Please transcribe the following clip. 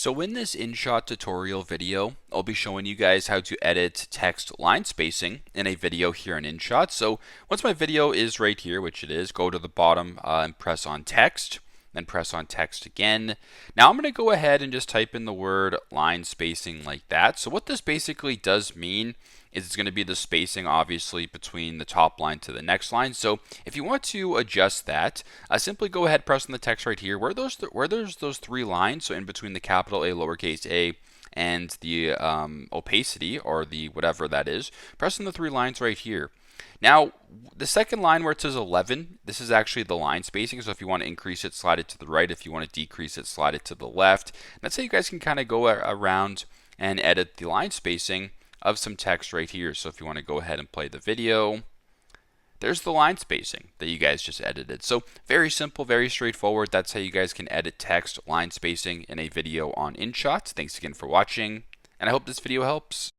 So in this InShot tutorial video, I'll be showing you guys how to edit text line spacing in a video here in InShot. So once my video is right here, which it is, go to the bottom and press on text, then press on text again. Now I'm going to go ahead and just type in the word line spacing like that. So what this basically does mean is it's going to be the spacing obviously between the top line to the next line. So if you want to adjust that, simply go ahead, press on the text right here where there's those three lines, so in between the capital A, lowercase a, and the opacity, or the whatever that is, press on the three lines right here. Now, the second line where it says 11, this is actually the line spacing. So if you want to increase it, slide it to the right. If you want to decrease it, slide it to the left. And that's how you guys can kind of go around and edit the line spacing of some text right here. So if you want to go ahead and play the video, there's the line spacing that you guys just edited. So very simple, very straightforward. That's how you guys can edit text line spacing in a video on InShot. Thanks again for watching, and I hope this video helps.